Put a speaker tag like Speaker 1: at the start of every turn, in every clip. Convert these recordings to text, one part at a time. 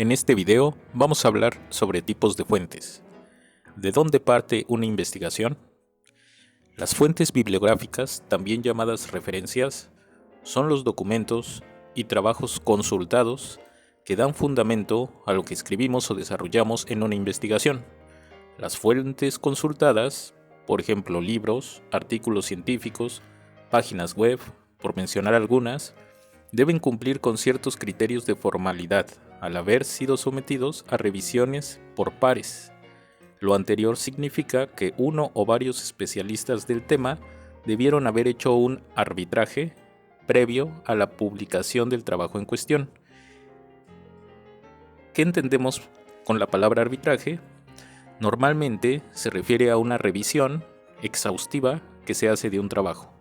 Speaker 1: En este video vamos a hablar sobre tipos de fuentes. ¿De dónde parte una investigación? Las fuentes bibliográficas, también llamadas referencias, son los documentos y trabajos consultados que dan fundamento a lo que escribimos o desarrollamos en una investigación. Las fuentes consultadas, por ejemplo libros, artículos científicos, páginas web, por mencionar algunas, deben cumplir con ciertos criterios de formalidad al haber sido sometidos a revisiones por pares. Lo anterior significa que uno o varios especialistas del tema debieron haber hecho un arbitraje previo a la publicación del trabajo en cuestión. ¿Qué entendemos con la palabra arbitraje? Normalmente se refiere a una revisión exhaustiva que se hace de un trabajo.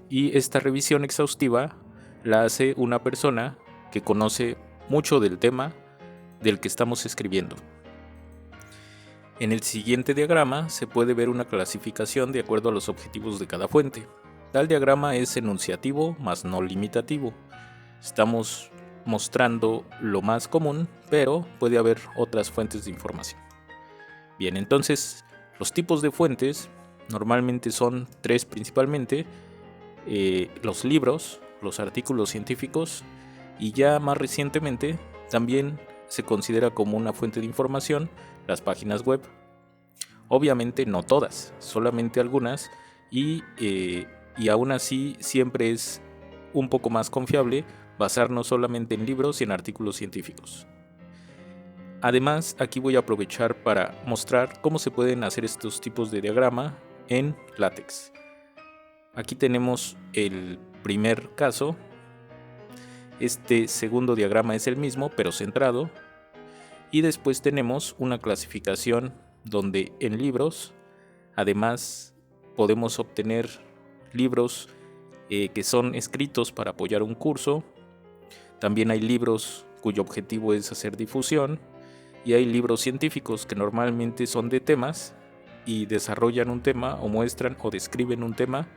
Speaker 1: Y esta revisión exhaustiva la hace una persona que conoce mucho del tema del que estamos escribiendo. En el siguiente diagrama se puede ver una clasificación de acuerdo a los objetivos de cada fuente. Tal diagrama es enunciativo más no limitativo. Estamos mostrando lo más común, pero puede haber otras fuentes de información. Bien, entonces los tipos de fuentes normalmente son tres principalmente: los libros, los artículos científicos y ya más recientemente también se considera como una fuente de información las páginas web. Obviamente no todas, solamente algunas, y aún así siempre es un poco más confiable basarnos solamente en libros y en artículos científicos. Además, aquí voy a aprovechar para mostrar cómo se pueden hacer estos tipos de diagrama en LaTeX. Aquí tenemos el primer caso. Este segundo diagrama es el mismo, pero centrado. Y después tenemos una clasificación donde en libros, además, podemos obtener libros que son escritos para apoyar un curso. También hay libros cuyo objetivo es hacer difusión. Y hay libros científicos que normalmente son de temas y desarrollan un tema o muestran o describen un tema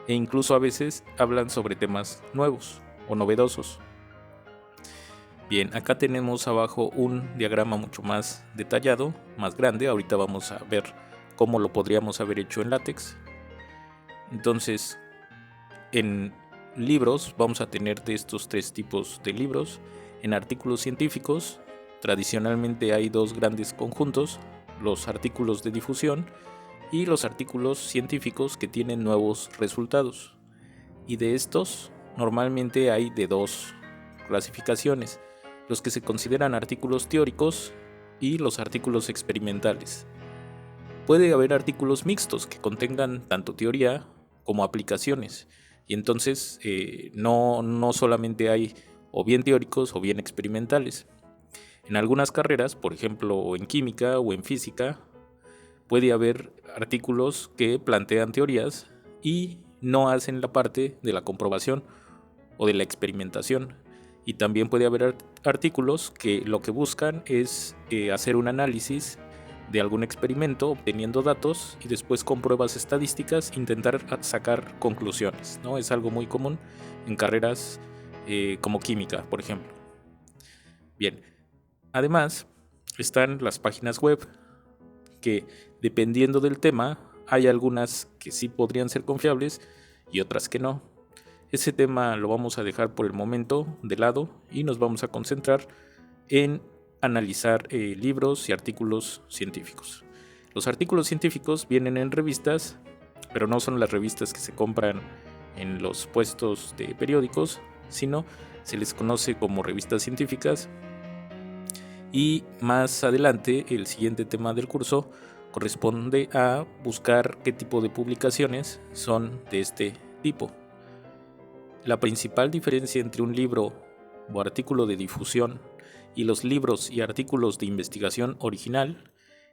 Speaker 1: e incluso a veces hablan sobre temas nuevos o novedosos. Bien, acá tenemos abajo un diagrama mucho más detallado, más grande. Ahorita vamos a ver cómo lo podríamos haber hecho en LaTeX. Entonces, en libros vamos a tener de estos tres tipos de libros. En artículos científicos, tradicionalmente hay dos grandes conjuntos: los artículos de difusión y los artículos científicos que tienen nuevos resultados. Y de estos, normalmente hay de dos clasificaciones: los que se consideran artículos teóricos y los artículos experimentales. Puede haber artículos mixtos que contengan tanto teoría como aplicaciones, y entonces no solamente hay o bien teóricos o bien experimentales. En algunas carreras, por ejemplo en química o en física, puede haber artículos que plantean teorías y no hacen la parte de la comprobación o de la experimentación. Y también puede haber artículos que lo que buscan es hacer un análisis de algún experimento obteniendo datos y después con pruebas estadísticas intentar sacar conclusiones, ¿no? Es algo muy común en carreras como química, por ejemplo. Bien, además están las páginas web, que dependiendo del tema hay algunas que sí podrían ser confiables y otras que no. Ese tema lo vamos a dejar por el momento de lado y nos vamos a concentrar en analizar libros y artículos científicos. Los artículos científicos vienen en revistas, pero no son las revistas que se compran en los puestos de periódicos, sino se les conoce como revistas científicas. Y más adelante, el siguiente tema del curso corresponde a buscar qué tipo de publicaciones son de este tipo. La principal diferencia entre un libro o artículo de difusión y los libros y artículos de investigación original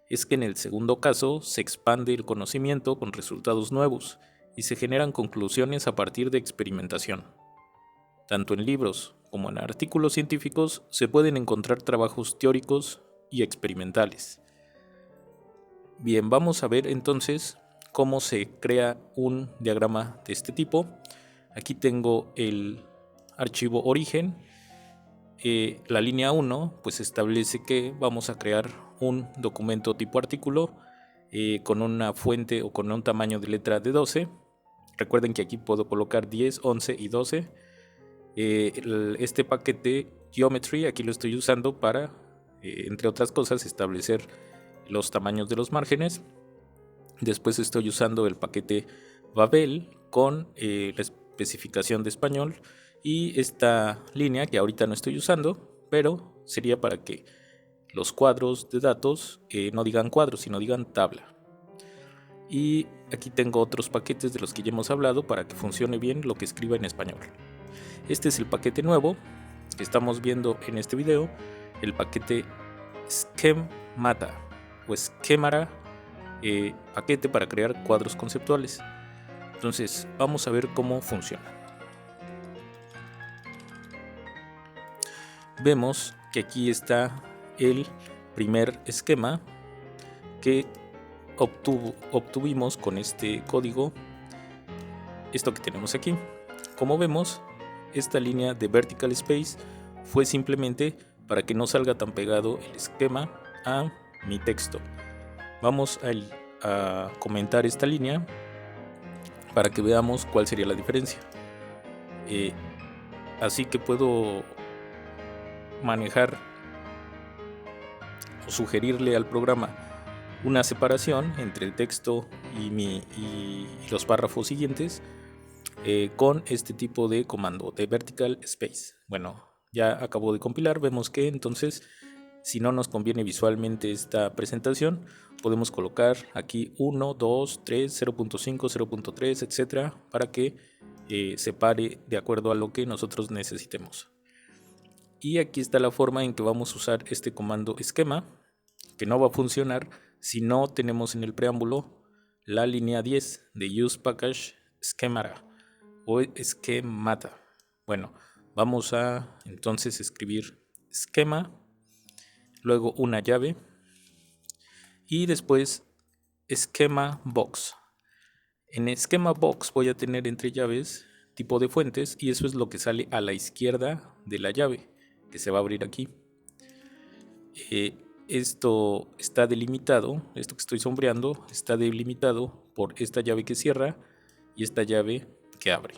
Speaker 1: es que en el segundo caso se expande el conocimiento con resultados nuevos y se generan conclusiones a partir de experimentación. Tanto en libros como en artículos científicos se pueden encontrar trabajos teóricos y experimentales. Bien, vamos a ver entonces cómo se crea un diagrama de este tipo. Aquí tengo el archivo origen. La línea 1 pues establece que vamos a crear un documento tipo artículo con una fuente o con un tamaño de letra de 12. Recuerden que aquí puedo colocar 10, 11 y 12. Este paquete Geometry aquí lo estoy usando para, entre otras cosas, establecer los tamaños de los márgenes. Después estoy usando el paquete Babel con la especificación de español y esta línea que ahorita no estoy usando, pero sería para que los cuadros de datos no digan cuadros, sino digan tabla. Y aquí tengo otros paquetes de los que ya hemos hablado para que funcione bien lo que escriba en español. Este es el paquete nuevo que estamos viendo en este video, el paquete Schemata o Schemara, paquete para crear cuadros conceptuales. Entonces vamos a ver cómo funciona. Vemos que aquí está el primer esquema que obtuvimos con este código, esto que tenemos aquí. Como vemos, esta línea de vertical space fue simplemente para que no salga tan pegado el esquema a mi texto. Vamos a comentar esta línea para que veamos cuál sería la diferencia. Así que puedo manejar o sugerirle al programa una separación entre el texto y los párrafos siguientes con este tipo de comando de vertical space. Bueno, ya acabo de compilar. Vemos que entonces, si no nos conviene visualmente esta presentación, podemos colocar aquí 1, 2, 3, 0.5, 0.3, etcétera, para que separe de acuerdo a lo que nosotros necesitemos. Y aquí está la forma en que vamos a usar este comando esquema, que no va a funcionar si no tenemos en el preámbulo la línea 10 de use package schemata o schemata. Bueno, vamos a entonces escribir esquema, luego una llave y después schema box. En schema box voy a tener entre llaves tipo de fuentes y eso es lo que sale a la izquierda de la llave que se va a abrir aquí. Esto está delimitado, esto que estoy sombreando está delimitado por esta llave que cierra y esta llave que abre.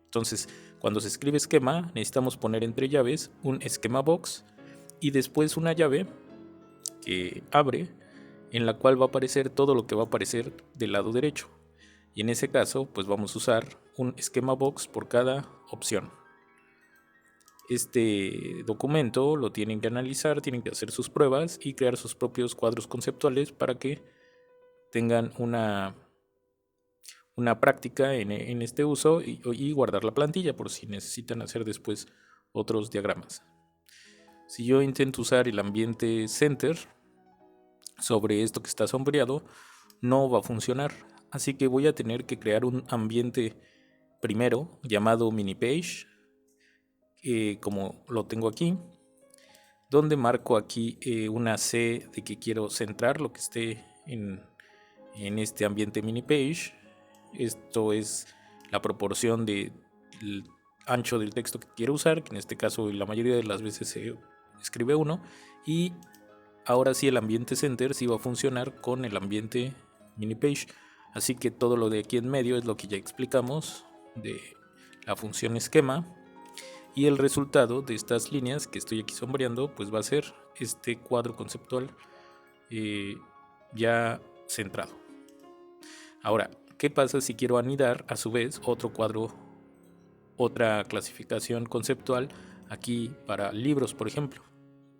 Speaker 1: Entonces, cuando se escribe esquema, necesitamos poner entre llaves un esquema box y después una llave que abre, en la cual va a aparecer todo lo que va a aparecer del lado derecho. Y en ese caso, pues vamos a usar un esquema box por cada opción. Este documento lo tienen que analizar, tienen que hacer sus pruebas y crear sus propios cuadros conceptuales para que tengan una práctica en este uso y guardar la plantilla por si necesitan hacer después otros diagramas. Si yo intento usar el ambiente center sobre esto que está sombreado, no va a funcionar. Así que voy a tener que crear un ambiente primero llamado minipage, como lo tengo aquí, donde marco aquí una C de que quiero centrar lo que esté en este ambiente minipage. Esto es la proporción del ancho del texto que quiero usar, que en este caso la mayoría de las veces se escribe 1, y ahora sí el ambiente center sí va a funcionar con el ambiente minipage. Así que todo lo de aquí en medio es lo que ya explicamos de la función esquema. Y el resultado de estas líneas que estoy aquí sombreando, pues va a ser este cuadro conceptual ya centrado. Ahora, ¿qué pasa si quiero anidar a su vez otro cuadro, otra clasificación conceptual aquí para libros, por ejemplo,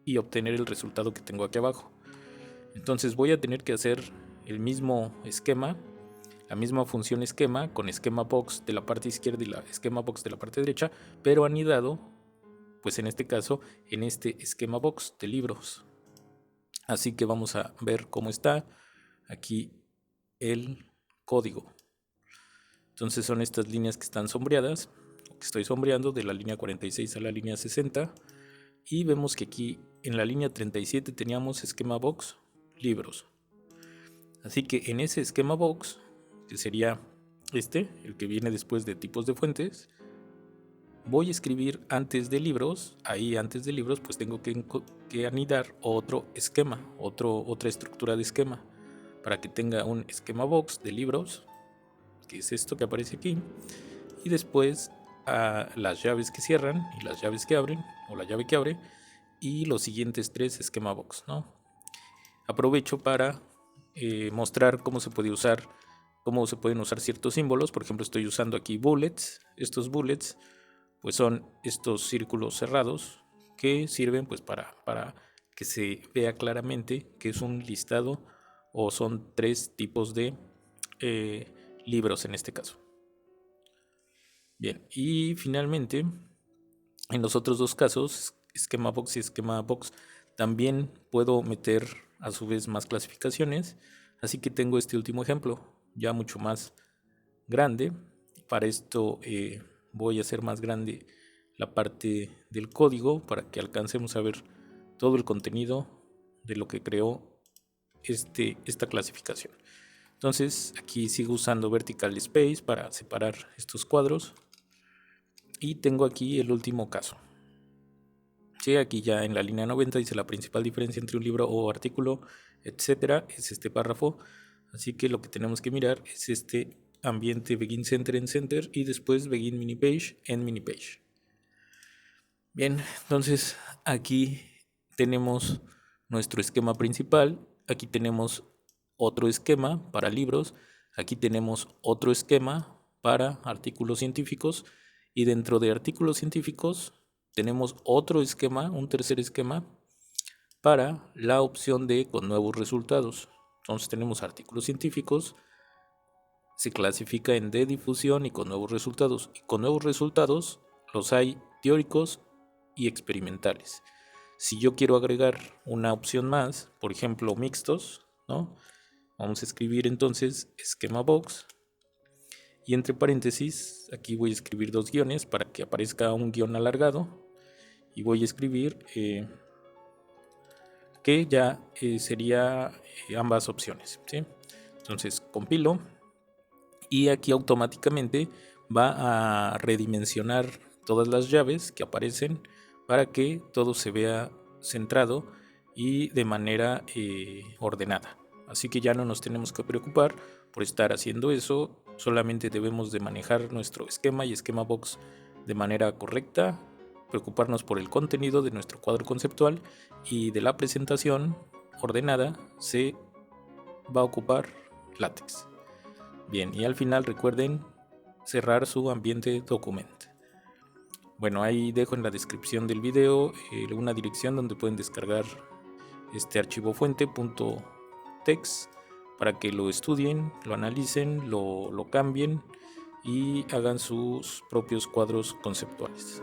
Speaker 1: y obtener el resultado que tengo aquí abajo? Entonces voy a tener que hacer el mismo esquema, la misma función esquema con esquema box de la parte izquierda y la esquema box de la parte derecha, pero anidado, pues en este caso, en este esquema box de libros. Así que vamos a ver cómo está aquí el código. Entonces son estas líneas que están sombreadas, que estoy sombreando de la línea 46 a la línea 60, y vemos que aquí en la línea 37 teníamos esquema box libros. Así que en ese esquema box, que sería el que viene después de tipos de fuentes, voy a escribir antes de libros. Ahí antes de libros pues tengo que anidar otro esquema, otra estructura de esquema, para que tenga un esquema box de libros, que es esto que aparece aquí, y después las llaves que cierran y las llaves que abren, o la llave que abre, y los siguientes 3 esquema box, ¿no? Aprovecho para mostrar cómo se pueden usar ciertos símbolos. Por ejemplo, estoy usando aquí bullets. Estos bullets pues son estos círculos cerrados que sirven pues para que se vea claramente que es un listado o son 3 tipos de libros en este caso. Bien, y finalmente en los otros 2 casos, esquema box y esquema box, también puedo meter a su vez más clasificaciones. Así que tengo este último ejemplo ya mucho más grande. Para esto voy a hacer más grande la parte del código para que alcancemos a ver todo el contenido de lo que creó esta clasificación. Entonces aquí sigo usando vertical space para separar estos cuadros, y tengo aquí el último caso. Sí, aquí ya en la línea 90 dice: la principal diferencia entre un libro o artículo, etcétera, es este párrafo. Así que lo que tenemos que mirar es este ambiente begin center en center y después begin mini page en mini page. Bien, entonces aquí tenemos nuestro esquema principal. Aquí tenemos otro esquema para libros. Aquí tenemos otro esquema para artículos científicos, y dentro de artículos científicos tenemos otro esquema, un tercer esquema para la opción de con nuevos resultados. Entonces tenemos artículos científicos, se clasifica en de difusión y con nuevos resultados. Y con nuevos resultados los hay teóricos y experimentales. Si yo quiero agregar una opción más, por ejemplo mixtos, ¿no? Vamos a escribir entonces esquema box, y entre paréntesis aquí voy a escribir 2 guiones para que aparezca un guión alargado, y voy a escribir que ya sería ambas opciones, ¿sí? Entonces compilo, y aquí automáticamente va a redimensionar todas las llaves que aparecen para que todo se vea centrado y de manera ordenada. Así que ya no nos tenemos que preocupar por estar haciendo eso, solamente debemos de manejar nuestro esquema y esquema box de manera correcta, preocuparnos por el contenido de nuestro cuadro conceptual, y de la presentación ordenada se va a ocupar LaTeX. Bien, y al final recuerden cerrar su ambiente document. Bueno, ahí dejo en la descripción del video una dirección donde pueden descargar este archivo fuente .tex para que lo estudien, lo analicen, lo cambien y hagan sus propios cuadros conceptuales.